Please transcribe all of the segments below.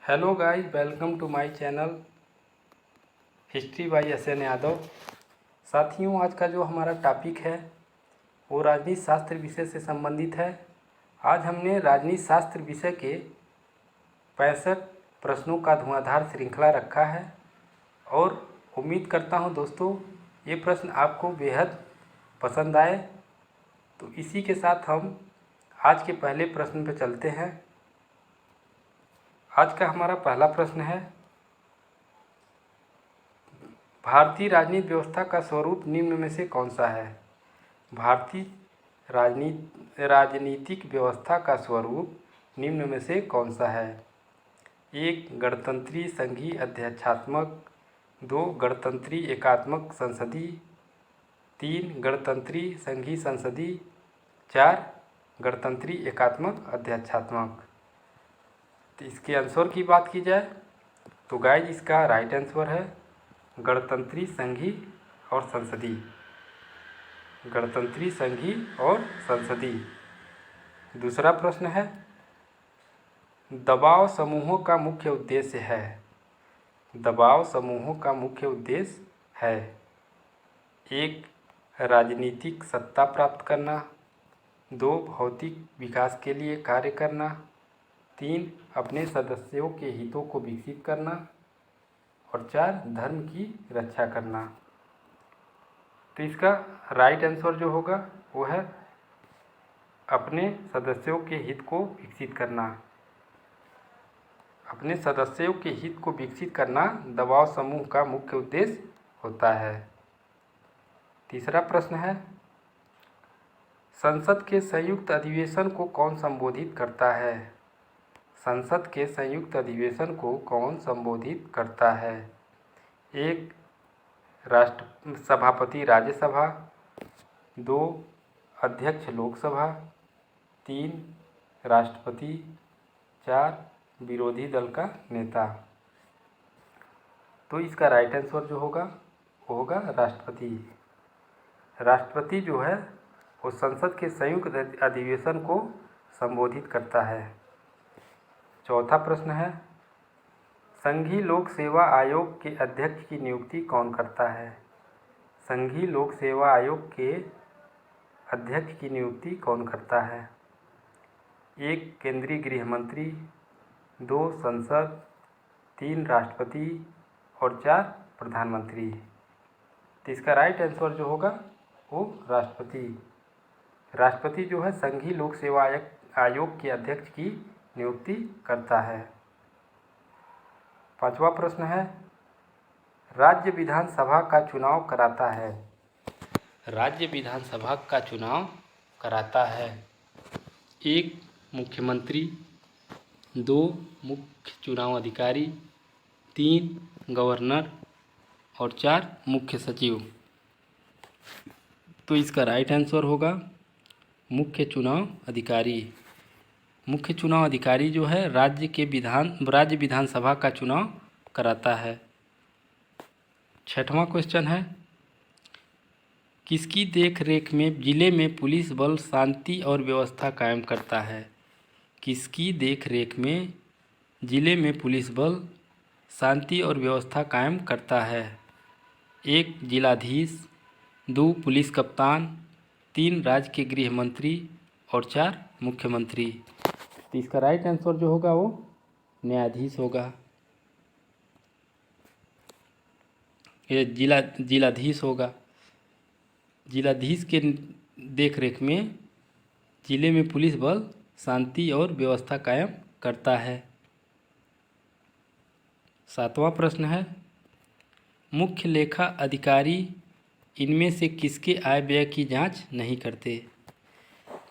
Hello guys, welcome to my channel history by SN Yadav. साथियों, आज का जो हमारा टॉपिक है वो राजनीति शास्त्र विषय से संबंधित है। आज हमने राजनीति शास्त्र विषय के 65 प्रश्नों का धुआंधार श्रृंखला रखा है और उम्मीद करता हूं दोस्तों ये प्रश्न आपको बेहद पसंद आए। तो इसी के साथ हम आज के पहले प्रश्न पर चलते हैं। आज का हमारा पहला प्रश्न है, भारतीय राजनीति व्यवस्था का स्वरूप निम्न में से कौन सा है? भारतीय राजनीतिक व्यवस्था का स्वरूप निम्न में से कौन सा है? 1. गणतंत्रीय संघीय अध्यक्षात्मक, 2. गणतंत्रीय एकात्मक संसदीय, 3. गणतंत्रीय संघीय संसदीय, 4. गणतंत्रीय एकात्मक अध्यक्षात्मक। तो इसके आंसर की बात की जाए तो गाइस इसका राइट आंसर है गणतंत्रीय संघीय और संसदीय। गणतंत्रीय संघीय और संसदीय। दूसरा प्रश्न है, दबाव समूहों का मुख्य उद्देश्य है। दबाव समूहों का मुख्य उद्देश्य है 1. राजनीतिक सत्ता प्राप्त करना, 2. भौतिक विकास के लिए कार्य करना, 3. अपने सदस्यों के हितों को विकसित करना और 4. धर्म की रक्षा करना। तो इसका राइट आंसर जो होगा वो है अपने सदस्यों के हित को विकसित करना। अपने सदस्यों के हित को विकसित करना दबाव समूह का मुख्य उद्देश्य होता है। तीसरा प्रश्न है, संसद के संयुक्त अधिवेशन को कौन संबोधित करता है? संसद के संयुक्त अधिवेशन को कौन संबोधित करता है? 1. सभापति राज्यसभा, 2. अध्यक्ष लोकसभा, 3. राष्ट्रपति, 4. विरोधी दल का नेता। तो इसका राइट आंसर जो होगा वो होगा राष्ट्रपति। राष्ट्रपति जो है वो संसद के संयुक्त अधिवेशन को संबोधित करता है। चौथा प्रश्न है, संघीय लोक सेवा आयोग के अध्यक्ष की नियुक्ति कौन करता है? संघीय लोक सेवा आयोग के अध्यक्ष की नियुक्ति कौन करता है? 1. केंद्रीय गृह मंत्री, 2. संसद, 3. राष्ट्रपति और 4. प्रधानमंत्री। तो इसका राइट आंसर जो होगा वो राष्ट्रपति। राष्ट्रपति जो है संघीय लोक सेवा आयोग के अध्यक्ष की नियुक्ति करता है। पांचवा प्रश्न है, राज्य विधानसभा का चुनाव कराता है। राज्य विधानसभा का चुनाव कराता है 1. मुख्यमंत्री, 2. मुख्य चुनाव अधिकारी, 3. गवर्नर और 4. मुख्य सचिव। तो इसका राइट आंसर होगा मुख्य चुनाव अधिकारी। मुख्य चुनाव अधिकारी जो है राज्य विधानसभा का चुनाव कराता है। छठवां क्वेश्चन है, किसकी देखरेख में जिले में पुलिस बल शांति और व्यवस्था कायम करता है? किसकी देखरेख में जिले में पुलिस बल शांति और व्यवस्था कायम करता है? 1. जिलाधीश, 2. पुलिस कप्तान, 3. राज्य के गृह मंत्री और 4. मुख्यमंत्री। तो इसका राइट आंसर जो होगा वो न्यायाधीश होगा। ये जिलाधीश होगा। जिलाधीश के देखरेख में जिले में पुलिस बल शांति और व्यवस्था कायम करता है। सातवां प्रश्न है, मुख्य लेखा अधिकारी इनमें से किसके आय व्यय की जांच नहीं करते?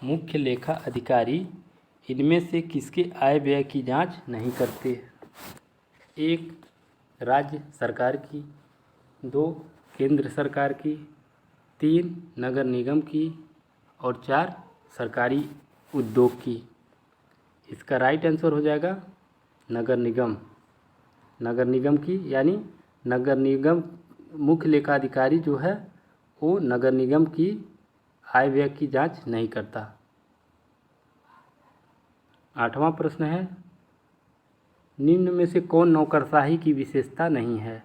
मुख्य लेखा अधिकारी इनमें से किसके आय व्यय की जांच नहीं करते? 1. राज्य सरकार की, 2. केंद्र सरकार की, 3. नगर निगम की और 4. सरकारी उद्योग की। इसका राइट आंसर हो जाएगा नगर निगम। नगर निगम की, यानी नगर निगम मुख्य लेखा अधिकारी जो है वो नगर निगम की आय व्यय की जांच नहीं करता। आठवां प्रश्न है, निम्न में से कौन नौकरशाही की विशेषता नहीं है?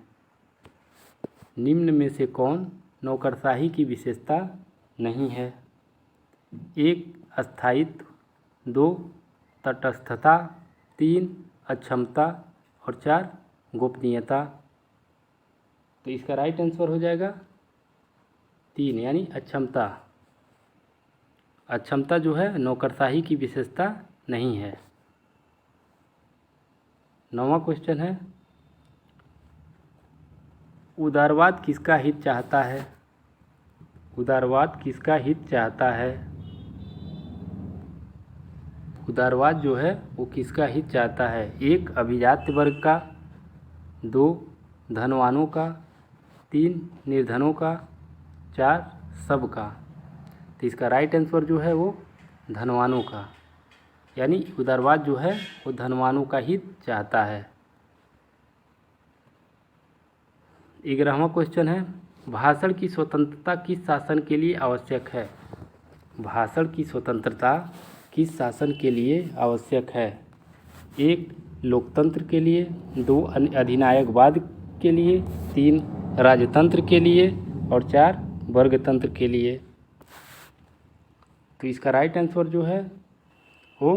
निम्न में से कौन नौकरशाही की विशेषता नहीं है? 1 स्थायित्व, 2 तटस्थता, 3 अक्षमता और 4 गोपनीयता। तो इसका राइट आंसर हो जाएगा 3 यानी अक्षमता। अक्षमता जो है नौकरशाही की विशेषता नहीं है। 9वां क्वेश्चन है, उदारवाद किसका हित चाहता है? उदारवाद किसका हित चाहता है? उदारवाद जो है वो किसका हित चाहता है? 1 अभिजात्य वर्ग का, 2 धनवानों का, 3 निर्धनों का, 4 सबका। तो इसका राइट आंसर जो है वो धनवानों का, यानी उदारवाद जो है वो धनवानों का हित चाहता है। 11वां क्वेश्चन है, भाषण की स्वतंत्रता किस शासन के लिए आवश्यक है? भाषण की स्वतंत्रता किस शासन के लिए आवश्यक है? 1 लोकतंत्र के लिए, 2 अधिनायकवाद के लिए, 3 राजतंत्र के लिए और 4 वर्गतंत्र के लिए। तो इसका राइट आंसर जो है वो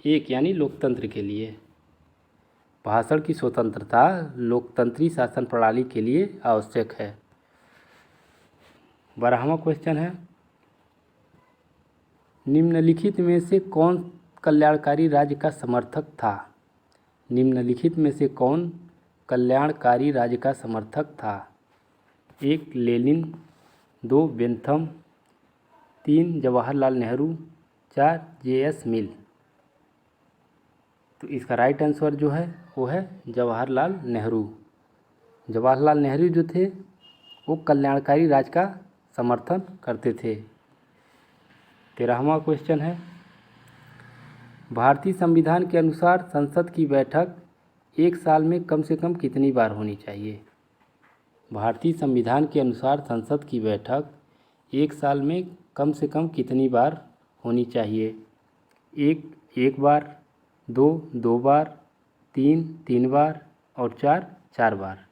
1 यानी लोकतंत्र के लिए। भाषण की स्वतंत्रता लोकतंत्री शासन प्रणाली के लिए आवश्यक है। 12वां क्वेश्चन है, निम्नलिखित में से कौन कल्याणकारी राज्य का समर्थक था? निम्नलिखित में से कौन कल्याणकारी राज्य का समर्थक था? 1 Lenin, 2 Bentham, 3 Jawaharlal Nehru, 4 JS मिल। तो इसका राइट आंसर जो है वो है जवाहरलाल नेहरू। जवाहरलाल नेहरू जो थे वो कल्याणकारी राज्य का समर्थन करते थे। 13वां क्वेश्चन है, भारतीय संविधान के अनुसार संसद की बैठक 1 साल में कम से कम कितनी बार होनी चाहिए? भारतीय संविधान के अनुसार संसद की बैठक 1 साल में कम से कम कितनी बार होनी चाहिए? 1 बार, 2 बार, 3 बार और 4 बार।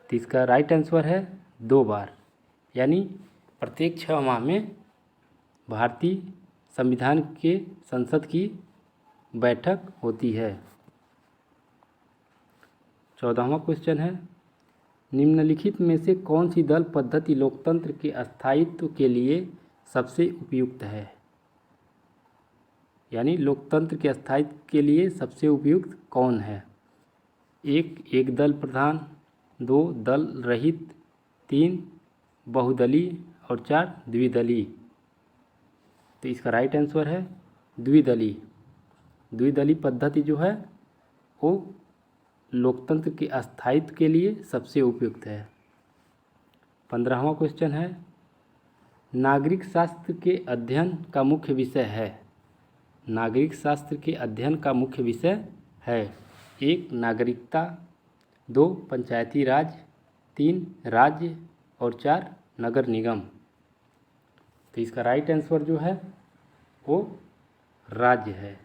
तो इसका राइट आंसर है 2 बार, यानी प्रत्येक 6 माह में भारतीय संविधान के संसद की बैठक होती है। 14वां क्वेश्चन है, निम्नलिखित में से कौन सी दल पद्धति लोकतंत्र के स्थायित्व के लिए सबसे उपयुक्त है? यानी लोकतंत्र के स्थायित्व के लिए सबसे उपयुक्त कौन है? 1 दल प्रधान, 2 दल रहित, 3 बहुदलीय और 4 द्विदलीय। तो इसका राइट आंसर है द्विदलीय। द्विदलीय पद्धति जो है वो लोकतंत्र के स्थायित्व के लिए सबसे उपयुक्त है। 15वां क्वेश्चन है, नागरिक शास्त्र के अध्ययन का मुख्य विषय है? नागरिक शास्त्र के अध्ययन का मुख्य विषय है 1 नागरिकता, 2 पंचायती राज, 3 राज्य और 4 नगर निगम। तो इसका राइट आंसर जो है वो राज्य है।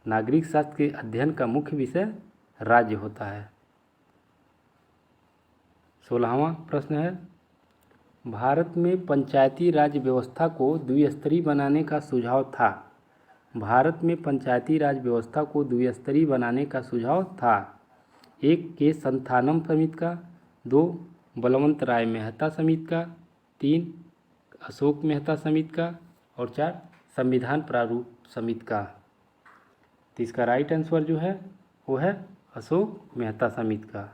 नागरिक शास्त्र के अध्ययन का मुख्य विषय राज्य होता है। 16वां प्रश्न है, भारत में पंचायती राज व्यवस्था को द्विस्तरीय बनाने का सुझाव था। भारत में पंचायती राज व्यवस्था को द्विस्तरीय बनाने का सुझाव था। 1 के संथानम समिति का, 2 बलवंत राय मेहता समिति का, 3 अशोक मेहता समिति का और 4 संविधान प्रारूप समिति का। तो इसका राइट आंसर जो है वो है अशोक मेहता समिति का।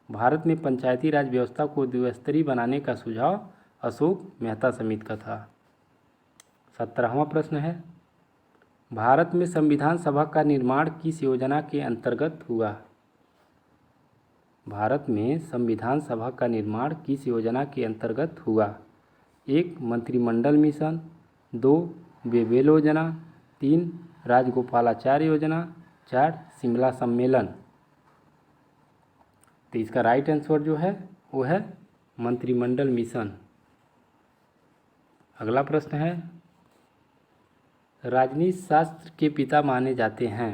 भारत में पंचायती राज व्यवस्था को द्विस्तरीय बनाने का सुझाव अशोक मेहता समिति का था। 17वां प्रश्न है, भारत में संविधान सभा का निर्माण किस योजना के अंतर्गत हुआ? भारत में संविधान सभा का निर्माण किस योजना के अंतर्गत हुआ? 1 मंत्रिमंडल मिशन, 2 बेबेल योजना, 3 राजगोपालाचार्य योजना, 4 शिमला सम्मेलन। तो इसका राइट आंसर जो है वो है मंत्रिमंडल मिशन। अगला प्रश्न है, राजनीति शास्त्र के पिता माने जाते हैं।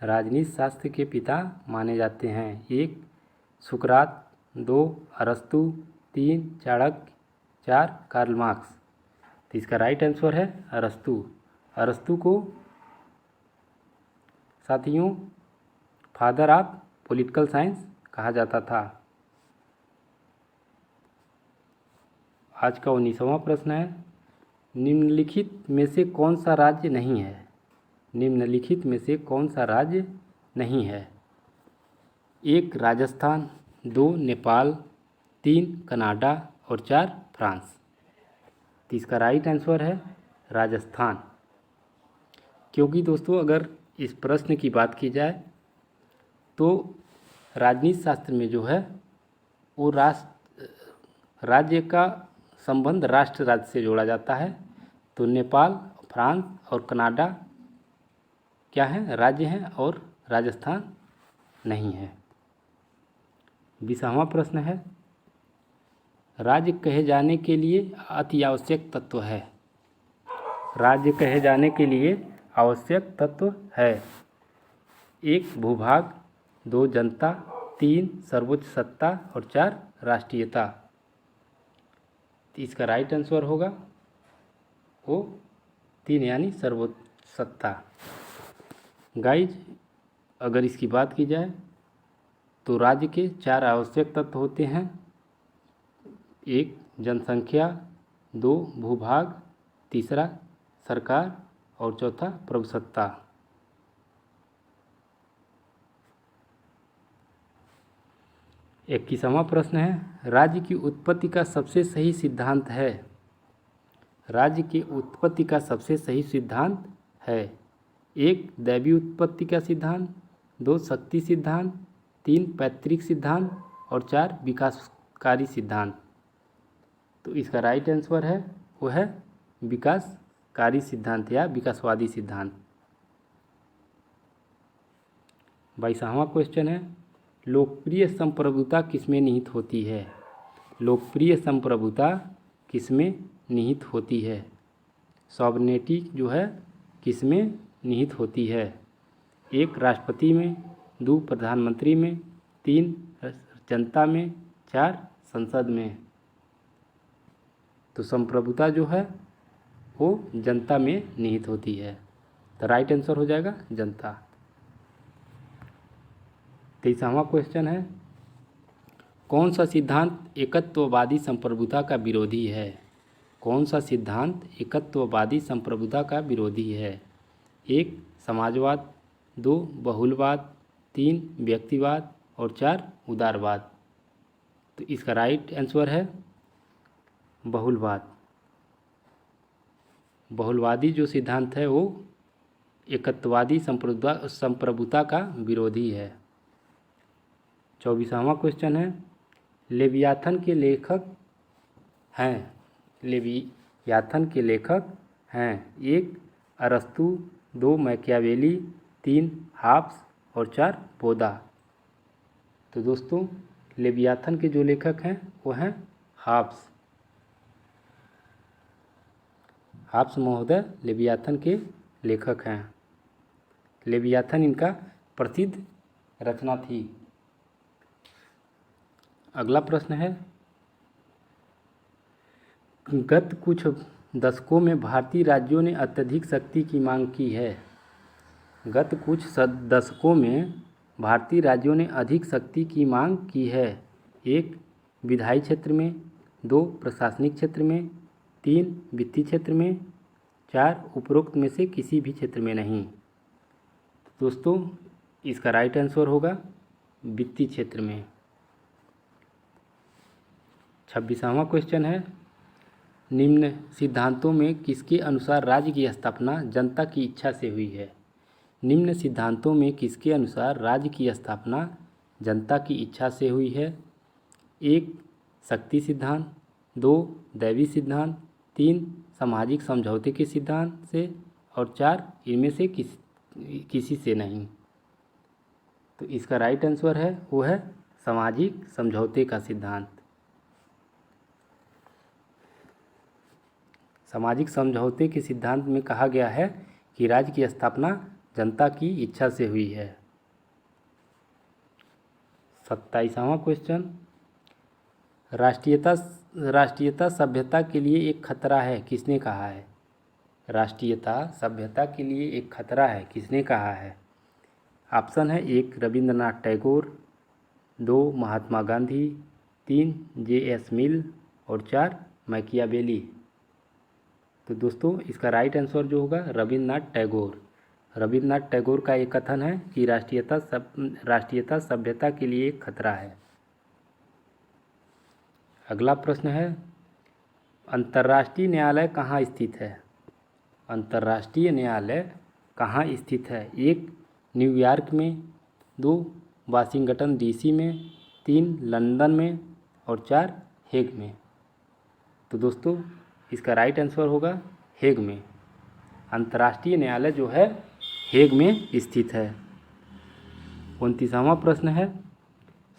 राजनीति शास्त्र के पिता माने जाते हैं। 1 सुकरात, 2 अरस्तु, 3 चाणक्य, 4 कार्ल मार्क्स। तो इसका राइट आंसर है अरस्तु। अरस्तु को साथियों फादर ऑफ पॉलिटिकल साइंस कहा जाता था। आज का 19वां प्रश्न है, निम्नलिखित में से कौन सा राज्य नहीं है? निम्नलिखित में से कौन सा राज्य नहीं है? 1 राजस्थान, 2 नेपाल, 3 कनाडा और 4 फ्रांस। तो इसका राइट आंसर है राजस्थान। क्योंकि दोस्तों अगर इस प्रश्न की बात की जाए तो राजनीति शास्त्र में जो है वो राज्य का संबंध राष्ट्र राज्य से जोड़ा जाता है। तो नेपाल, फ्रांस और कनाडा क्या है? राज्य हैं और राजस्थान नहीं है। 20वां प्रश्न है, राज्य कहे जाने के लिए अति आवश्यक तत्व है। राज्य कहे जाने के लिए आवश्यक तत्व है। 1 भूभाग, 2 जनता, 3 सर्वोच्च सत्ता और 4 राष्ट्रीयता। तो इसका राइट आंसर होगा वो 3 यानी सर्वोच्च सत्ता। गाइज अगर इसकी बात की जाए तो राज्य के 4 आवश्यक तत्व होते हैं। 1 जनसंख्या, 2 भूभाग, तीसरा सरकार और चौथा प्रभुसत्ता। 21वां प्रश्न है, राज्य की उत्पत्ति का सबसे सही सिद्धांत है। राज्य की उत्पत्ति का सबसे सही सिद्धांत है। 1 दैवीय उत्पत्ति का सिद्धांत, 2 शक्ति सिद्धांत, 3 पैतृक सिद्धांत और 4 विकासकारी सिद्धांत। तो इसका राइट आंसर है वो है विकासकारी सिद्धांत या विकासवादी सिद्धांत। 22वां क्वेश्चन है, लोकप्रिय संप्रभुता किसमें निहित होती है? लोकप्रिय संप्रभुता किसमें निहित होती है? सॉवरेनिटी जो है किसमें निहित होती है? 1 राष्ट्रपति में, 2 प्रधानमंत्री में, 3 जनता में, 4 संसद में। तो संप्रभुता जो है वो जनता में निहित होती है। तो राइट आंसर हो जाएगा जनता। 23वां क्वेश्चन है, कौन सा सिद्धांत एकत्ववादी संप्रभुता का विरोधी है? कौन सा सिद्धांत एकत्ववादी संप्रभुता का विरोधी है? 1 समाजवाद, 2 बहुलवाद, 3 व्यक्तिवाद और 4 उदारवाद। तो इसका राइट आंसर है बहुलवाद। बहुलवादी जो सिद्धांत है वो एकत्ववादी संप्रभुता का विरोधी है। 24वां क्वेश्चन है, लेवियाथन के लेखक हैं। लेवियाथन के लेखक हैं। 1 अरस्तु, 2 मैकियावेली, 3 हॉब्स और 4 बोधा। तो दोस्तों लेवियाथन के जो लेखक हैं वो हैं हॉब्स। हॉब्स महोदय लेवियाथन के लेखक हैं। लेवियाथन इनका प्रसिद्ध रचना थी। अगला प्रश्न है, गत कुछ दशकों में भारतीय राज्यों ने अत्यधिक शक्ति की मांग की है। गत कुछ दशकों में भारतीय राज्यों ने अधिक शक्ति की मांग की है। 1 विधायी क्षेत्र में, 2 प्रशासनिक क्षेत्र में, 3 वित्तीय क्षेत्र में, 4 उपरोक्त में से किसी भी क्षेत्र में नहीं। दोस्तों इसका राइट आंसर होगा वित्तीय क्षेत्र में। 26वां क्वेश्चन है, निम्न सिद्धांतों में किसके अनुसार राज्य की स्थापना जनता की इच्छा से हुई है? निम्न सिद्धांतों में किसके अनुसार राज्य की स्थापना जनता की इच्छा से हुई है? 1 शक्ति सिद्धांत, 2 दैवी सिद्धांत, 3 सामाजिक समझौते के सिद्धांत से और 4 इनमें से किसी से नहीं। तो इसका राइट आंसर है वो है सामाजिक समझौते का सिद्धांत। सामाजिक समझौते के सिद्धांत में कहा गया है कि राज्य की स्थापना जनता की इच्छा से हुई है। 27वां क्वेश्चन, राष्ट्रीयता सभ्यता के लिए एक खतरा है, किसने कहा है? राष्ट्रीयता सभ्यता के लिए एक खतरा है, किसने कहा है? ऑप्शन है 1 रविंद्रनाथ टैगोर, 2 महात्मा गांधी, 3 J.S. मिल और 4 मैकियावेली। तो दोस्तों इसका राइट आंसर जो होगा रविंद्रनाथ टैगोर। रविंद्रनाथ टैगोर का एक कथन है कि राष्ट्रीयता सभ्यता के लिए एक खतरा है। अगला प्रश्न है, अंतर्राष्ट्रीय न्यायालय कहाँ स्थित है? अंतर्राष्ट्रीय न्यायालय कहाँ स्थित है? 1 न्यूयॉर्क में, 2 वाशिंगटन DC में, 3 लंदन में और 4 हेग में। तो दोस्तों इसका राइट आंसर होगा हेग में। अंतर्राष्ट्रीय न्यायालय जो है हेग में स्थित है। 29वां प्रश्न है,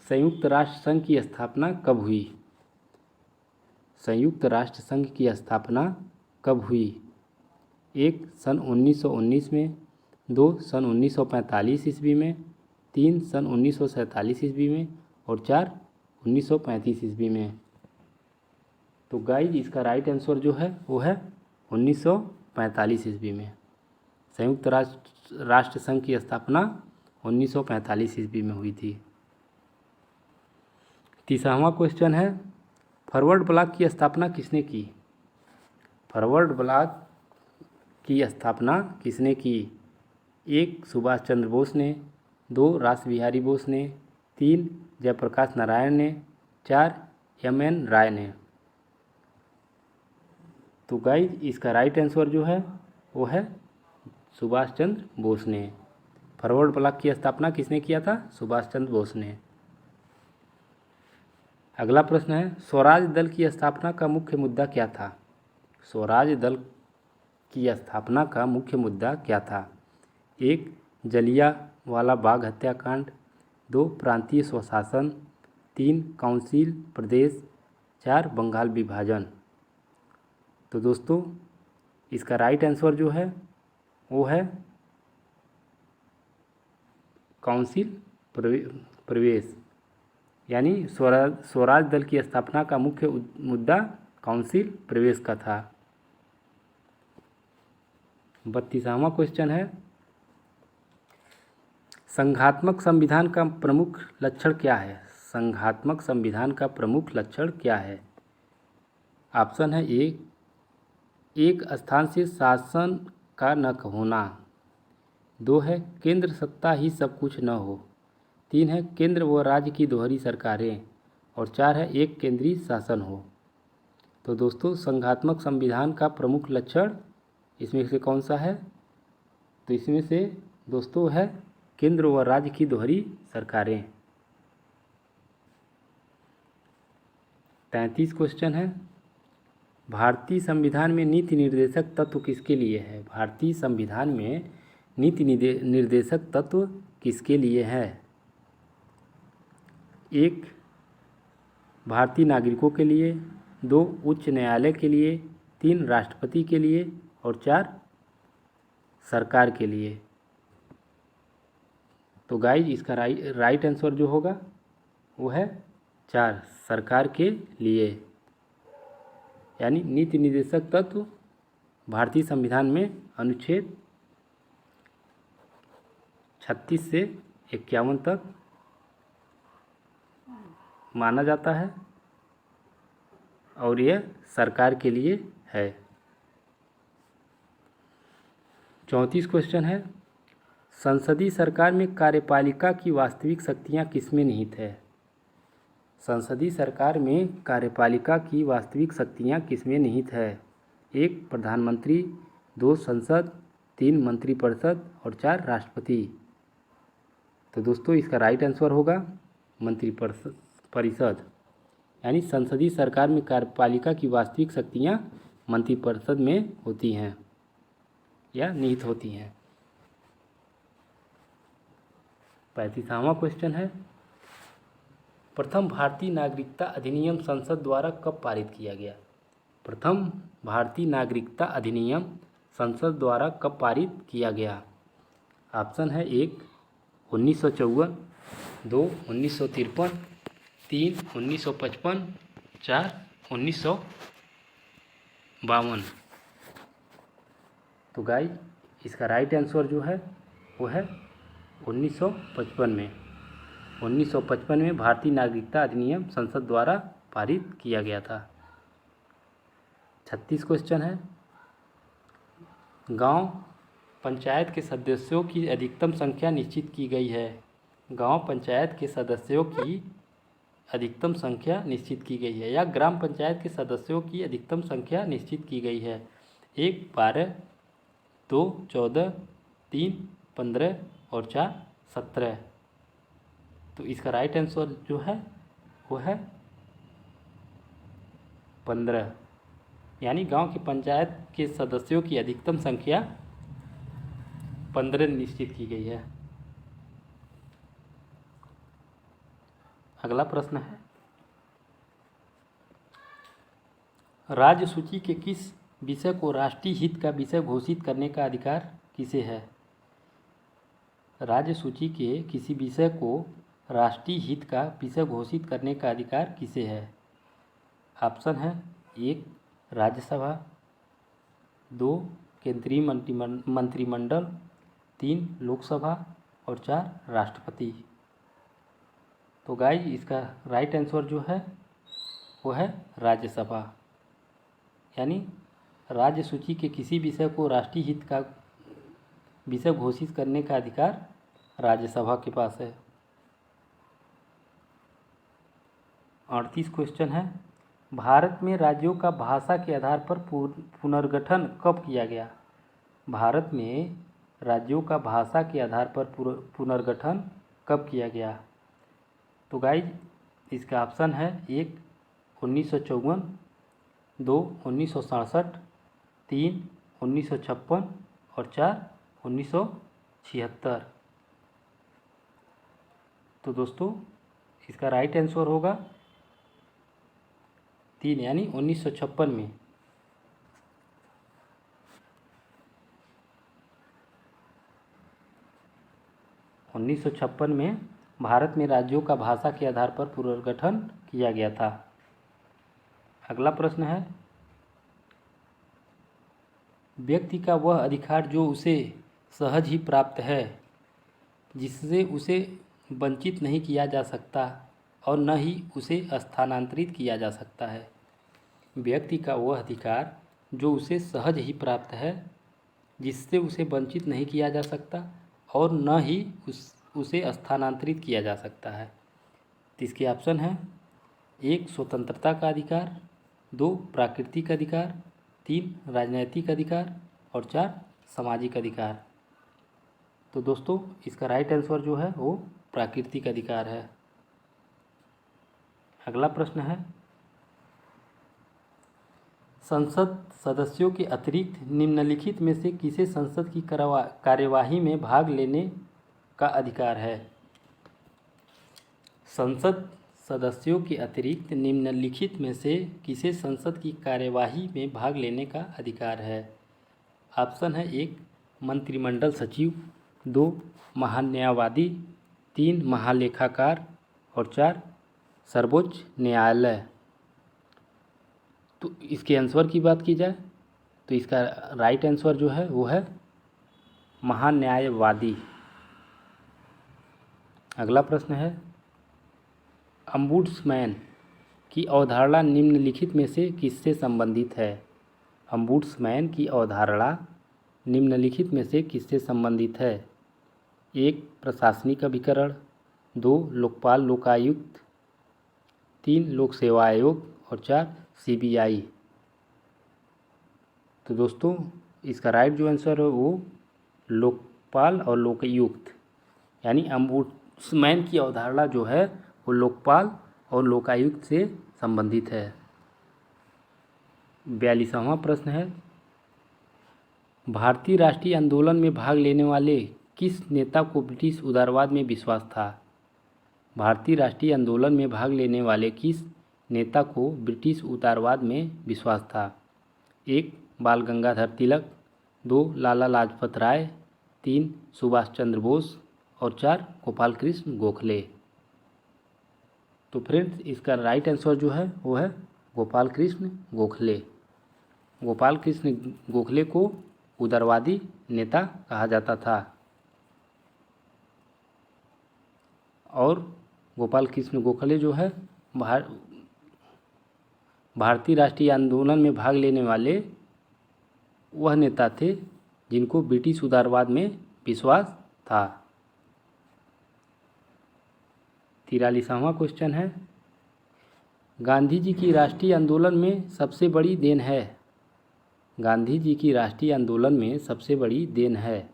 संयुक्त राष्ट्र संघ की स्थापना कब हुई? संयुक्त राष्ट्र संघ की स्थापना कब हुई? 1 सन 1919 में, 2 सन 1945 ईस्वी में, 3 सन 1947 ईस्वी में और 4 1935 ईस्वी में। तो गाइज इसका राइट आंसर जो है वो है 1945 ईस्वी में। संयुक्त राष्ट्र संघ की स्थापना 1945 ईस्वी में हुई थी। 30वां क्वेश्चन है, फॉरवर्ड ब्लॉक की स्थापना किसने की? फॉरवर्ड ब्लॉक की स्थापना किसने की? 1 सुभाष चंद्र बोस ने, 2 रासबिहारी बोस ने, 3 जयप्रकाश नारायण ने, 4 M.N. राय ने। तो गाइज इसका राइट आंसर जो है वो है सुभाष चंद्र बोस ने। फॉरवर्ड ब्लॉक की स्थापना किसने किया था? सुभाष चंद्र बोस ने। अगला प्रश्न है, स्वराज दल की स्थापना का मुख्य मुद्दा क्या था? स्वराज दल की स्थापना का मुख्य मुद्दा क्या था? 1 जलियांवाला बाग हत्याकांड, 2 प्रांतीय स्वशासन, 3 काउंसिल प्रदेश, 4 बंगाल विभाजन। तो दोस्तों इसका राइट आंसर जो है वो है काउंसिल प्रवेश, यानी स्वराज दल की स्थापना का मुख्य मुद्दा काउंसिल प्रवेश का था। 32वां क्वेश्चन है, संघात्मक संविधान का प्रमुख लक्षण क्या है? संघात्मक संविधान का प्रमुख लक्षण क्या है? ऑप्शन है 1 एक स्थान से शासन का न होना, 2 है केंद्र सत्ता ही सब कुछ न हो, 3 है केंद्र व राज्य की दोहरी सरकारें और 4 है एक केंद्रीय शासन हो। तो दोस्तों संघात्मक संविधान का प्रमुख लक्षण इसमें से कौन सा है? तो इसमें से दोस्तों है केंद्र व राज्य की दोहरी सरकारें। 33 क्वेश्चन है, भारतीय संविधान में नीति निर्देशक तत्व किसके लिए है? भारतीय संविधान में नीति निर्देशक तत्व किसके लिए है? 1 भारतीय नागरिकों के लिए, 2 उच्च न्यायालय के लिए, 3 राष्ट्रपति के लिए और 4 सरकार के लिए। तो गाइज इसका राइट आंसर जो होगा वो है 4 सरकार के लिए, यानी नीति निर्देशक तत्व भारतीय संविधान में अनुच्छेद 36 से 51 तक माना जाता है और यह सरकार के लिए है। 34 क्वेश्चन है, संसदीय सरकार में कार्यपालिका की वास्तविक शक्तियां किसमें निहित है? संसदीय सरकार में कार्यपालिका की वास्तविक शक्तियां किसमें निहित है? 1 प्रधानमंत्री, 2 संसद, 3 मंत्रिपरिषद और 4 राष्ट्रपति। तो दोस्तों इसका राइट आंसर होगा मंत्रिपरिषद, यानी संसदीय सरकार में कार्यपालिका की वास्तविक शक्तियां मंत्रिपरिषद में होती हैं या निहित होती हैं। 35वां क्वेश्चन है, प्रथम भारतीय नागरिकता अधिनियम संसद द्वारा कब पारित किया गया? प्रथम भारतीय नागरिकता अधिनियम संसद द्वारा कब पारित किया गया? ऑप्शन है 1 1954, 2 1953, 3 1955, 4 1952। तो गाइस इसका राइट आंसर जो है वो है 1955 में। 1955 में भारतीय नागरिकता अधिनियम संसद द्वारा पारित किया गया था। 36 क्वेश्चन है, गांव पंचायत के सदस्यों की अधिकतम संख्या निश्चित की गई है। गांव पंचायत के सदस्यों की अधिकतम संख्या निश्चित की गई है, या ग्राम पंचायत के सदस्यों की अधिकतम संख्या निश्चित की गई है। 1 12, 2 14, 3 15 और 4 17। तो इसका राइट आंसर जो है वो है 15, यानी गांव की पंचायत के सदस्यों की अधिकतम संख्या 15 निश्चित की गई है। अगला प्रश्न है, राज्य सूची के किस विषय को राष्ट्रीय हित का विषय घोषित करने का अधिकार किसे है? राज्य सूची के किसी विषय को राष्ट्रीय हित का विषय घोषित करने का अधिकार किसे है? ऑप्शन है 1 राज्यसभा, 2 केंद्रीय मंत्रिमंडल, 3 लोकसभा और 4 राष्ट्रपति। तो गाइस इसका राइट आंसर जो है वो है राज्यसभा, यानी राज्य सूची के किसी विषय को राष्ट्रीय हित का विषय घोषित करने का अधिकार राज्यसभा के पास है। 38 क्वेश्चन है, भारत में राज्यों का भाषा के आधार पर पुनर्गठन कब किया गया? भारत में राज्यों का भाषा के आधार पर पुनर्गठन कब किया गया? तो गाइज इसका ऑप्शन है 1 1954, 2 1967, 3 1956 और 4 1976। तो दोस्तों इसका राइट आंसर होगा 3, यानी 1956 में। में भारत में राज्यों का भाषा के आधार पर पुनर्गठन किया गया था। अगला प्रश्न है, व्यक्ति का वह अधिकार जो उसे सहज ही प्राप्त है, जिससे उसे वंचित नहीं किया जा सकता और न ही उसे स्थानांतरित किया जा सकता है। व्यक्ति का वह अधिकार जो उसे सहज ही प्राप्त है, जिससे उसे वंचित नहीं किया जा सकता और न ही उसे स्थानांतरित किया जा सकता है। तो इसके ऑप्शन है 1 स्वतंत्रता का अधिकार, 2 प्राकृतिक अधिकार, 3 राजनैतिक अधिकार और 4 सामाजिक अधिकार। तो दोस्तों इसका राइट आंसर जो है वो प्राकृतिक अधिकार है। अगला प्रश्न है, संसद सदस्यों के अतिरिक्त निम्नलिखित में से किसे संसद की कार्यवाही में भाग लेने का अधिकार है? संसद सदस्यों के अतिरिक्त निम्नलिखित में से किसे संसद की कार्यवाही में भाग लेने का अधिकार है? ऑप्शन है 1 मंत्रिमंडल सचिव, 2 महान्यायवादी, 3 महालेखाकार और 4 सर्वोच्च न्यायालय। तो इसके आंसर की बात की जाए तो इसका राइट आंसर जो है वो है महान्यायवादी। अगला प्रश्न है, अम्बुड्समैन की अवधारणा निम्नलिखित में से किससे संबंधित है? अम्बुड्समैन की अवधारणा निम्नलिखित में से किससे संबंधित है? 1 प्रशासनिक अभिकरण, 2 लोकपाल लोकायुक्त, 3 लोक सेवा आयोग और 4 CBI। तो दोस्तों इसका राइट जो आंसर है वो लोकपाल और लोकायुक्त, यानी अम्बुड्समैन की अवधारणा जो है वो लोकपाल और लोकायुक्त से संबंधित है। 42वां प्रश्न है, भारतीय राष्ट्रीय आंदोलन में भाग लेने वाले किस नेता को ब्रिटिश उदारवाद में विश्वास था? भारतीय राष्ट्रीय आंदोलन में भाग लेने वाले किस नेता को ब्रिटिश उदारवाद में विश्वास था? 1. बाल गंगाधर तिलक, 2. लाला लाजपत राय, 3. सुभाष चंद्र बोस और 4. गोपाल कृष्ण गोखले। तो फ्रेंड्स इसका राइट आंसर जो है वो है गोपाल कृष्ण गोखले। गोपाल कृष्ण गोखले को उदारवादी नेता कहा जाता था और गोपाल कृष्ण गोखले जो है भारतीय राष्ट्रीय आंदोलन में भाग लेने वाले वह नेता थे जिनको ब्रिटिश उदारवाद में विश्वास था। 43वां क्वेश्चन है, गांधी जी की राष्ट्रीय आंदोलन में सबसे बड़ी देन है? गांधी जी की राष्ट्रीय आंदोलन में सबसे बड़ी देन है?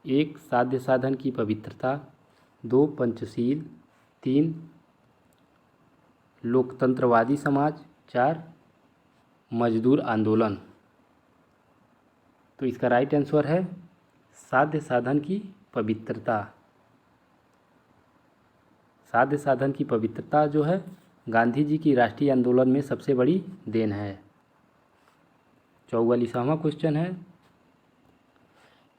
1. साध्य साधन की पवित्रता, 2. पंचशील, 3. लोकतंत्रवादी समाज, 4. मजदूर आंदोलन। तो इसका राइट आंसर है साध्य साधन की पवित्रता। साध्य साधन की पवित्रता जो है गांधी जी की राष्ट्रीय आंदोलन में सबसे बड़ी देन है। 44वां क्वेश्चन है,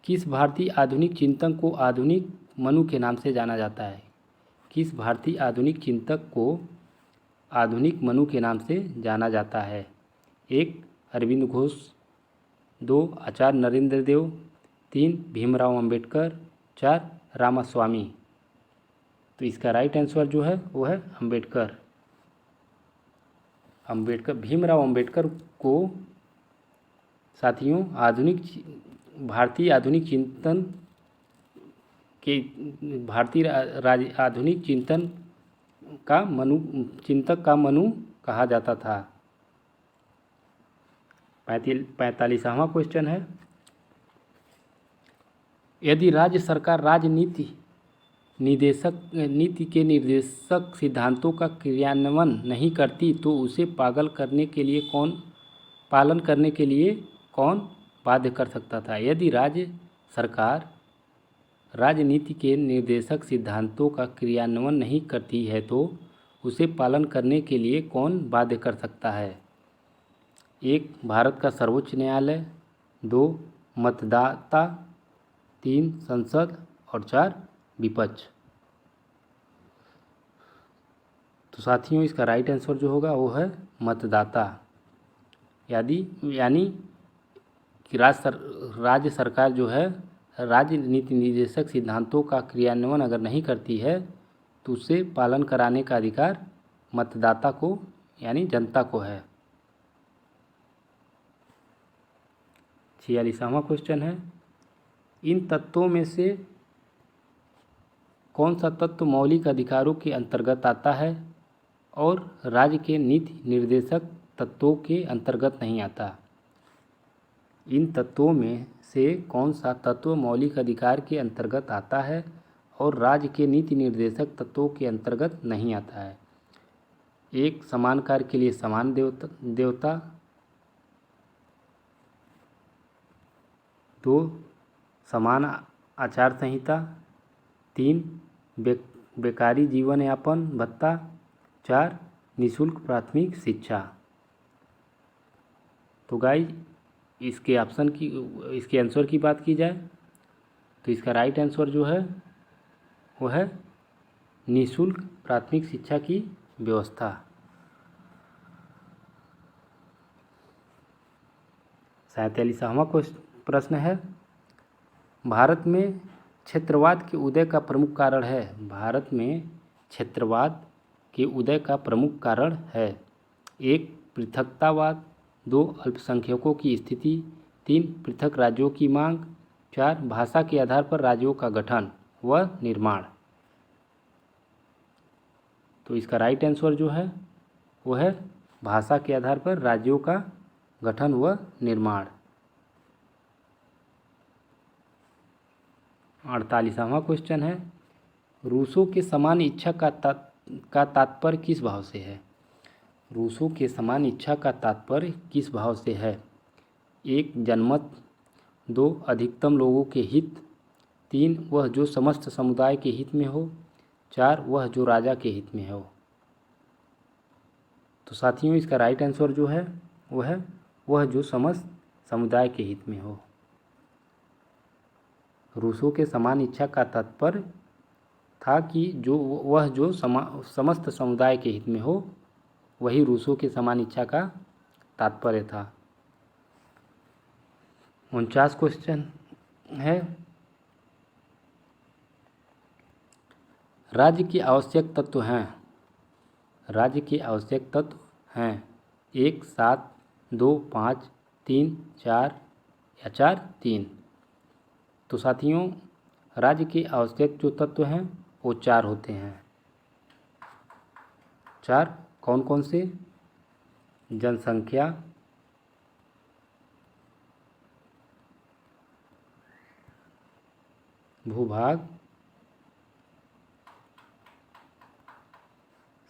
किस भारतीय आधुनिक चिंतक को आधुनिक मनु के नाम से जाना जाता है? किस भारतीय आधुनिक चिंतक को आधुनिक मनु के नाम से जाना जाता है? 1. अरविंद घोष, 2. आचार्य नरेंद्र देव, 3. भीमराव अंबेडकर, 4. रामास्वामी। तो इसका राइट आंसर जो है वो है अंबेडकर। भीमराव अंबेडकर को साथियों भारतीय आधुनिक चिंतन के आधुनिक चिंतन का चिंतक का मनु कहा जाता था। 45वां क्वेश्चन है, यदि राज्य सरकार नीति के निर्देशक सिद्धांतों का क्रियान्वयन नहीं करती तो उसे पालन करने के लिए कौन बाध्य कर सकता था? यदि राज्य सरकार राजनीति के निर्देशक सिद्धांतों का क्रियान्वयन नहीं करती है तो उसे पालन करने के लिए कौन बाध्य कर सकता है? 1. भारत का सर्वोच्च न्यायालय, 2. मतदाता, 3. संसद और 4. विपक्ष। तो साथियों इसका राइट आंसर जो होगा वो है मतदाता। यानी कि राज्य सरकार जो है राजनीति निर्देशक सिद्धांतों का क्रियान्वयन अगर नहीं करती है तो उसे पालन कराने का अधिकार मतदाता को यानी जनता को है। 46वां क्वेश्चन है, इन तत्वों में से कौन सा तत्व मौलिक अधिकारों के अंतर्गत आता है और राज्य के नीति निर्देशक तत्वों के अंतर्गत नहीं आता? इन तत्वों में से कौन सा तत्व मौलिक अधिकार के अंतर्गत आता है और राज्य के नीति निर्देशक तत्वों के अंतर्गत नहीं आता है? 1. समान कार्य के लिए समान देयता, 2. समान आचार संहिता, 3. बेकारी जीवन यापन भत्ता, 4. निःशुल्क प्राथमिक शिक्षा। तो गाइस इसके आंसर की बात की जाए तो इसका राइट आंसर जो है वो है निःशुल्क प्राथमिक शिक्षा की व्यवस्था। 47वां प्रश्न है, भारत में क्षेत्रवाद के उदय का प्रमुख कारण है? भारत में क्षेत्रवाद के उदय का प्रमुख कारण है? 1. पृथकतावाद, 2. अल्पसंख्यकों की स्थिति, 3. पृथक राज्यों की मांग, 4. भाषा के आधार पर राज्यों का गठन व निर्माण। तो इसका राइट आंसर जो है वो है भाषा के आधार पर राज्यों का गठन व निर्माण। 48वां क्वेश्चन है, रूसों के समान इच्छा का तात्पर्य किस भाव से है? रूसों के समान इच्छा का तात्पर्य किस भाव से है? 1. जनमत, 2. अधिकतम लोगों के हित, 3. वह जो समस्त समुदाय के हित में हो, 4. वह जो राजा के हित में हो। तो साथियों इसका राइट आंसर जो है वह जो समस्त समुदाय के हित में हो। रूसो के समान इच्छा का तात्पर्य था कि जो समस्त समुदाय के हित में हो, वही रूसो के समान इच्छा का तात्पर्य था। 49 क्वेश्चन है, राज्य के आवश्यक तत्व हैं। राज्य के आवश्यक तत्व हैं 1, 7, 2, 5, 3, 4 या 4, 3। तो साथियों राज्य के आवश्यक जो तत्व हैं वो 4 होते हैं। 4 कौन कौन से? जनसंख्या, भूभाग,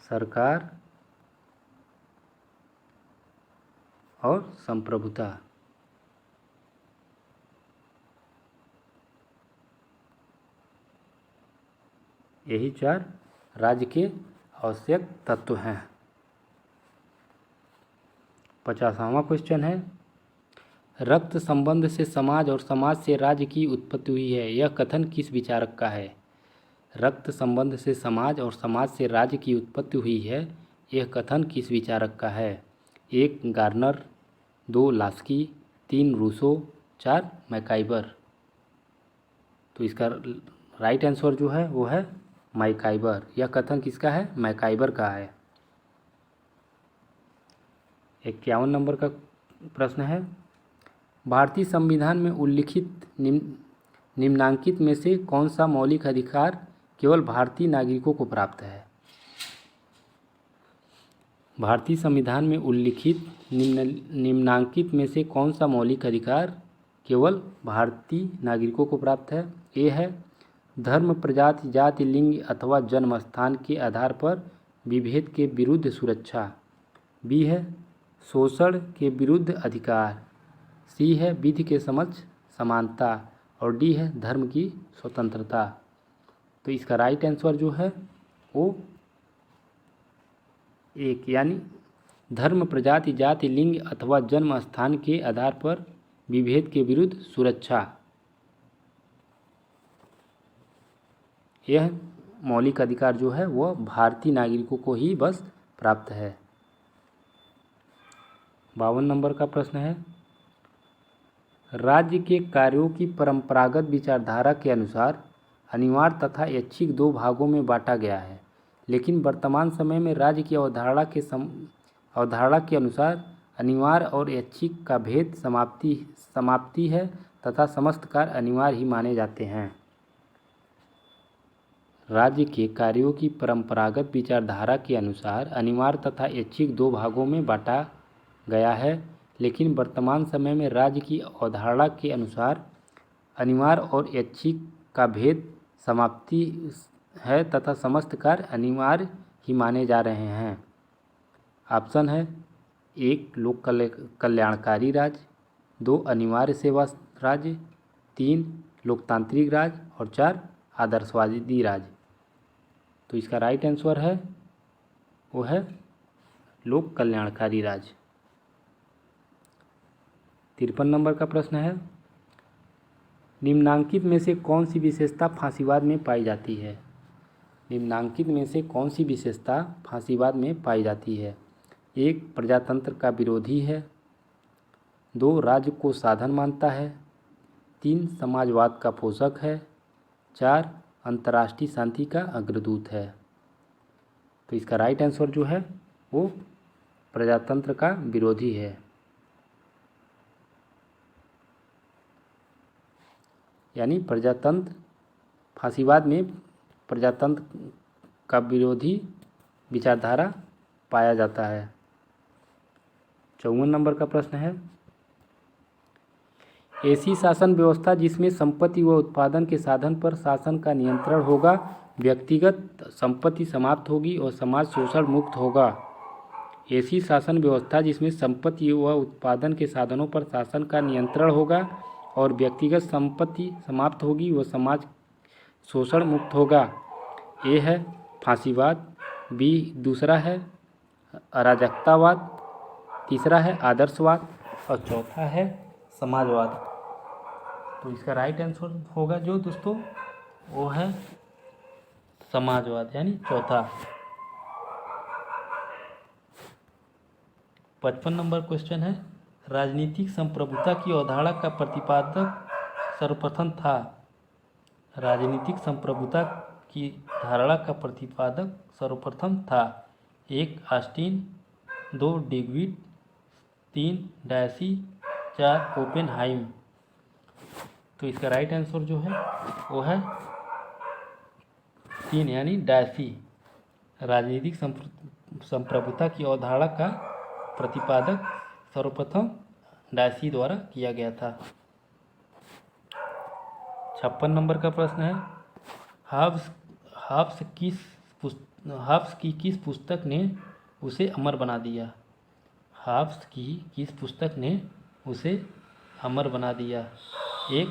सरकार और संप्रभुता। यही 4 राज्य के आवश्यक तत्व हैं। 50वां क्वेश्चन है, रक्त संबंध से समाज और समाज से राज्य की उत्पत्ति हुई है, यह कथन किस विचारक का है? रक्त संबंध से समाज और समाज से राज्य की उत्पत्ति हुई है, यह कथन किस विचारक का है? 1 गार्नर, 2 लास्की, 3 रूसो, 4 मैकाइबर। तो इसका राइट आंसर जो है वो है मैकाइबर। यह कथन किसका है? मैकाइबर का है। 51 नंबर का प्रश्न है, भारतीय संविधान में उल्लिखित निम्नांकित में से कौन सा मौलिक अधिकार केवल भारतीय नागरिकों को प्राप्त है? भारतीय संविधान में उल्लिखित निम्नांकित में से कौन सा मौलिक अधिकार केवल भारतीय नागरिकों को प्राप्त है? ए है धर्म, प्रजाति, जाति, लिंग अथवा जन्म स्थान के आधार पर विभेद के विरुद्ध सुरक्षा। बी है शोषण के विरुद्ध अधिकार। सी है विधि के समक्ष समानता। और डी है धर्म की स्वतंत्रता। तो इसका राइट आंसर जो है वो 1 यानी धर्म, प्रजाति, जाति, लिंग अथवा जन्म स्थान के आधार पर विभेद के विरुद्ध सुरक्षा, यह मौलिक अधिकार जो है वह भारतीय नागरिकों को ही बस प्राप्त है। 52 नंबर का प्रश्न है, राज्य के कार्यों की परंपरागत विचारधारा के अनुसार अनिवार्य तथा ऐच्छिक 2 भागों में बांटा गया है, लेकिन वर्तमान समय में राज्य की अवधारणा के अनुसार अनिवार्य और ऐच्छिक का भेद समाप्ति है तथा समस्त कार्य अनिवार्य ही माने जाते हैं। राज्य के कार्यों की परंपरागत विचारधारा के अनुसार अनिवार्य तथा ऐच्छिक 2 भागों में बांटा गया है, लेकिन वर्तमान समय में राज्य की अवधारणा के अनुसार अनिवार्य और ऐच्छिक का भेद समाप्ति है तथा समस्त कार्य अनिवार्य ही माने जा रहे हैं। ऑप्शन है 1 लोक कल्याणकारी राज्य, 2 अनिवार्य सेवा राज्य, 3 लोकतांत्रिक राज्य और 4 आदर्शवादी राज्य। तो इसका राइट आंसर है वो है लोक कल्याणकारी राज्य। 53 नंबर का प्रश्न है, निम्नांकित में से कौन सी विशेषता फांसीवाद में पाई जाती है? निम्नांकित में से कौन सी विशेषता फांसीवाद में पाई जाती है? 1 प्रजातंत्र का विरोधी है, 2 राज्य को साधन मानता है, 3 समाजवाद का पोषक है, 4 अंतर्राष्ट्रीय शांति का अग्रदूत है। तो इसका राइट आंसर जो है वो प्रजातंत्र का विरोधी है। यानी प्रजातंत्र फांसीवाद में प्रजातंत्र का विरोधी विचारधारा पाया जाता है। 54 नंबर का प्रश्न है, ऐसी शासन व्यवस्था जिसमें संपत्ति व उत्पादन के साधन पर शासन का नियंत्रण होगा, व्यक्तिगत संपत्ति समाप्त होगी और समाज शोषण मुक्त होगा। ऐसी शासन व्यवस्था जिसमें संपत्ति व उत्पादन के साधनों पर शासन का नियंत्रण होगा और व्यक्तिगत संपत्ति समाप्त होगी व समाज शोषण मुक्त होगा। ए है फांसीवाद, बी दूसरा है अराजकतावाद, तीसरा है आदर्शवाद और चौथा है समाजवाद। तो इसका राइट आंसर होगा जो दोस्तों वो है समाजवाद, यानी चौथा। 55 नंबर क्वेश्चन है, राजनीतिक संप्रभुता की अवधारणा का प्रतिपादक सर्वप्रथम था। राजनीतिक संप्रभुता की धारणा का प्रतिपादक सर्वप्रथम था। 1 ऑस्टिन, 2 डिग्विड, 3 डायसी, 4 ओपेनहाइम। तो इसका राइट आंसर जो है वो है 3 यानी डायसी। राजनीतिक संप्रभुता की अवधारणा का प्रतिपादक सर्वप्रथम डायसी द्वारा किया गया था। 56 नंबर का प्रश्न है, हाब्स की किस पुस्तक ने उसे अमर बना दिया। हाब्स की किस पुस्तक ने उसे अमर बना दिया। 1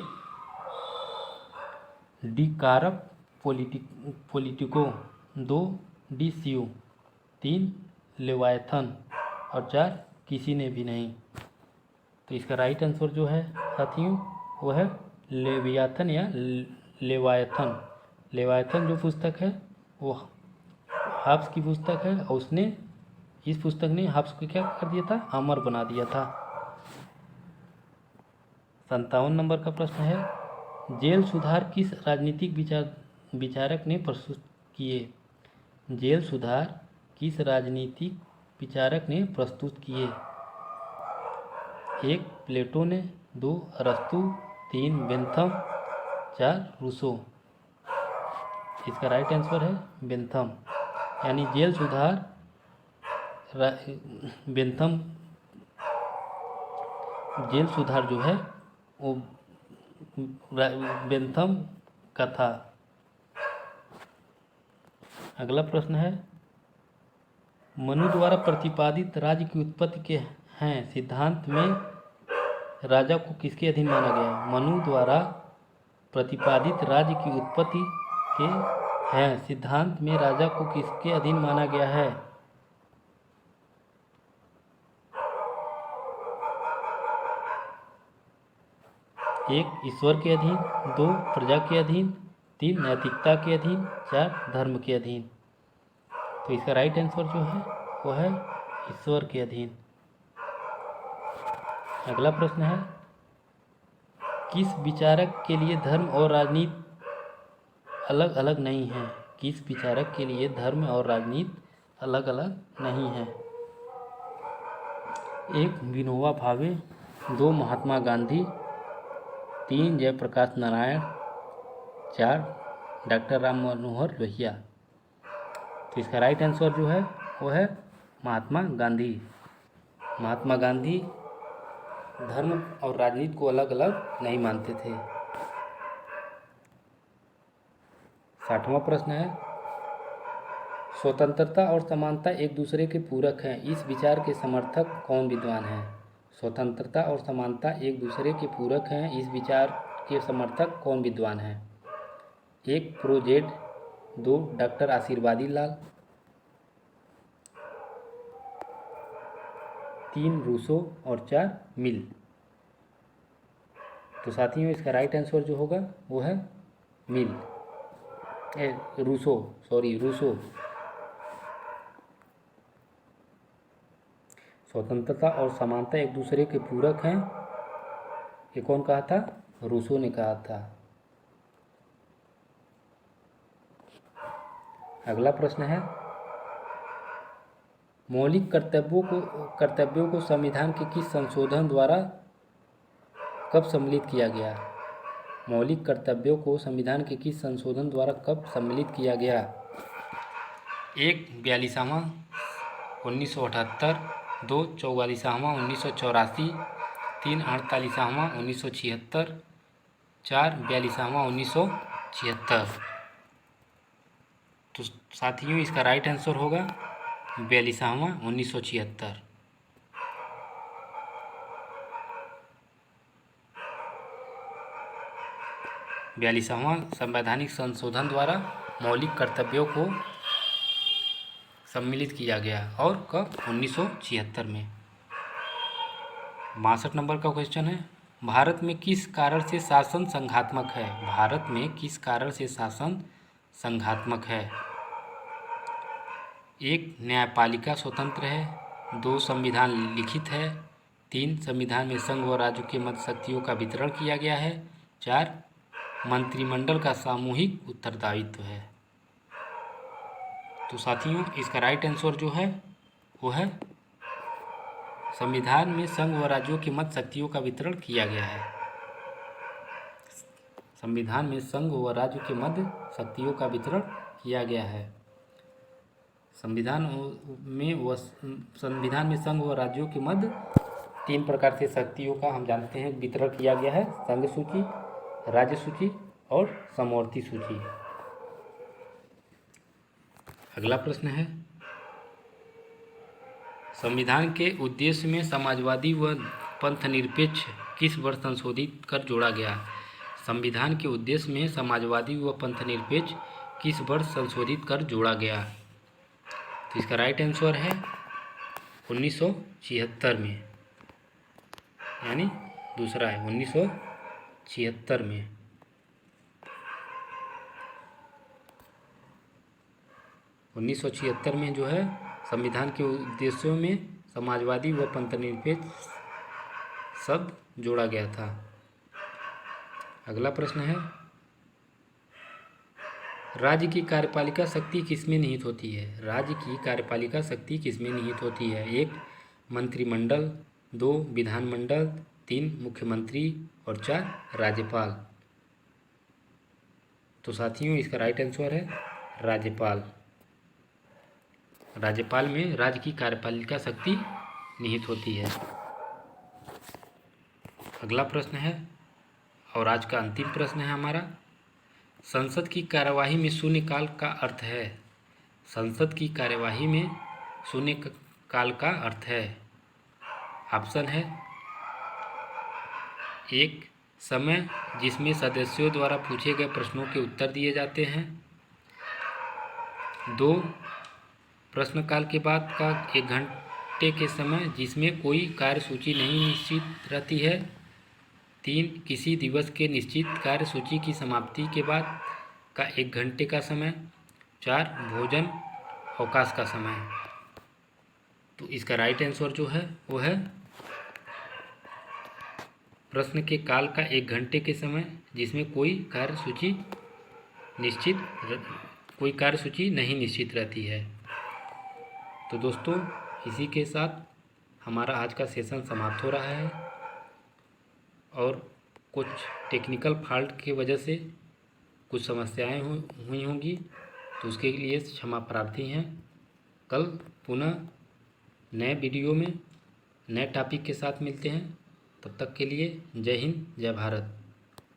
डी कारप पोलिटिको, 2 डी सीयू, 3 लेवायथन और 4 किसी ने भी नहीं। तो इसका राइट आंसर जो है साथियों वो है लेवियाथन या लेवायथन। लेवायथन जो पुस्तक है वो हाब्स की पुस्तक है और उसने इस पुस्तक ने हाब्स को क्या कर दिया था, अमर बना दिया था। 57 नंबर का प्रश्न है, जेल सुधार किस राजनीतिक विचारक ने प्रस्तुत किए। जेल सुधार किस राजनीतिक विचारक ने प्रस्तुत किए। 1 प्लेटो ने, 2 अरस्तु, 3 बेंथम, 4 रूसो। इसका राइट आंसर है बेंथम, यानी जेल सुधार बेंथम जेल सुधार जो है वो बेंथम का था। अगला प्रश्न है, मनु द्वारा प्रतिपादित राज्य की उत्पत्ति के हैं सिद्धांत में राजा को किसके अधीन माना गया है। मनु द्वारा प्रतिपादित राज्य की उत्पत्ति के हैं सिद्धांत में राजा को किसके अधीन माना गया है। 1 ईश्वर के अधीन, 2 प्रजा के अधीन, 3 नैतिकता के अधीन, 4 धर्म के अधीन। तो इसका राइट आंसर जो है वो है ईश्वर के अधीन। अगला प्रश्न है, किस विचारक के लिए धर्म और राजनीति अलग अलग नहीं है। किस विचारक के लिए धर्म और राजनीति अलग अलग नहीं है। 1 विनोबा भावे, 2 महात्मा गांधी, 3 जयप्रकाश नारायण, 4 डॉक्टर राम मनोहर लोहिया। तो इसका राइट आंसर जो है वो है महात्मा गांधी। महात्मा गांधी धर्म और राजनीति को अलग अलग नहीं मानते थे। 60वां प्रश्न है, स्वतंत्रता और समानता एक दूसरे के पूरक हैं, इस विचार के समर्थक कौन विद्वान हैं। स्वतंत्रता और समानता एक दूसरे के पूरक हैं, इस विचार के समर्थक कौन विद्वान हैं। 1 प्रोजेड, 2 डॉक्टर आशीर्वादी लाल, 3 रूसो और 4 मिल। तो साथियों इसका राइट आंसर जो होगा वो है मिल, रूसो। स्वतंत्रता और समानता एक दूसरे के पूरक हैं, ये कौन कहा था, रूसो ने कहा था। अगला प्रश्न है, मौलिक कर्तव्यों को संविधान के किस संशोधन द्वारा कब सम्मिलित किया गया। मौलिक कर्तव्यों को संविधान के किस संशोधन द्वारा कब सम्मिलित किया गया। 1 42वां 1978, 2 44वां 1984, 3 48वां 1976, 4 42वां 1976। तो साथियों इसका राइट आंसर होगा 42वां 1976। संवैधानिक संशोधन द्वारा मौलिक कर्तव्यों को सम्मिलित किया गया। और कब? 1976 में। 62 नंबर का क्वेश्चन है, भारत में किस कारण से शासन संघात्मक है? भारत में किस कारण से शासन संघात्मक है? 1. न्यायपालिका स्वतंत्र है। 2. संविधान लिखित है। 3. संविधान में संघ व राज्यों के मध्य शक्तियों का वितरण किया गया है। 4. मंत्रिमंडल का सामूहिक उत्तरदायित्व है। तो साथियों, इसका राइट आंसर जो है वो है संविधान में संघ व राज्यों के मध्य शक्तियों का वितरण किया गया है। संविधान में संघ व राज्यों के मध्य शक्तियों का वितरण किया गया है। संविधान में संघ व राज्यों के मध्य 3 प्रकार से शक्तियों का हम जानते हैं वितरण किया गया है, संघ सूची, राज्य सूची और समवर्ती सूची। अगला प्रश्न है, संविधान के उद्देश्य में समाजवादी व पंथनिरपेक्ष किस वर्ष संशोधित कर जोड़ा गया? संविधान के उद्देश्य में समाजवादी व पंथनिरपेक्ष किस वर्ष संशोधित कर जोड़ा गया? तो इसका राइट आंसर है 1976 में, यानी दूसरा है 1976 में। 1976 में जो है संविधान के उद्देश्यों में समाजवादी व पंथनिरपेक्ष शब्द जोड़ा गया था। अगला प्रश्न है, राज्य की कार्यपालिका शक्ति किसमें निहित होती है? राज्य की कार्यपालिका शक्ति किसमें निहित होती है? 1. मंत्रिमंडल, 2. विधानमंडल, 3. मुख्यमंत्री और 4. राज्यपाल। तो साथियों, इसका राइट आंसर है राज्यपाल। राज्यपाल में राज्य की कार्यपालिका शक्ति निहित होती है। अगला प्रश्न है और आज का अंतिम प्रश्न है हमारा, संसद की कार्यवाही में शून्यकाल का अर्थ है? संसद की कार्यवाही में शून्यकाल का अर्थ है। ऑप्शन है, 1. समय जिसमें सदस्यों द्वारा पूछे गए प्रश्नों के उत्तर दिए जाते हैं। 2. प्रश्नकाल के बाद का 1 घंटे के समय जिसमें कोई कार्यसूची नहीं निश्चित रहती है। 3. किसी दिवस के निश्चित कार्यसूची की समाप्ति के बाद का 1 घंटे का समय। 4. भोजन अवकाश का समय। तो इसका राइट आंसर जो है वो है प्रश्न के काल का 1 घंटे के समय जिसमें कोई कार्यसूची नहीं निश्चित रहती है। तो दोस्तों, इसी के साथ हमारा आज का सेशन समाप्त हो रहा है और कुछ टेक्निकल फॉल्ट की वजह से कुछ समस्याएं हुई होंगी, तो उसके लिए क्षमा प्रार्थी हैं। कल पुनः नए वीडियो में नए टॉपिक के साथ मिलते हैं। तब तक के लिए जय हिंद, जय भारत।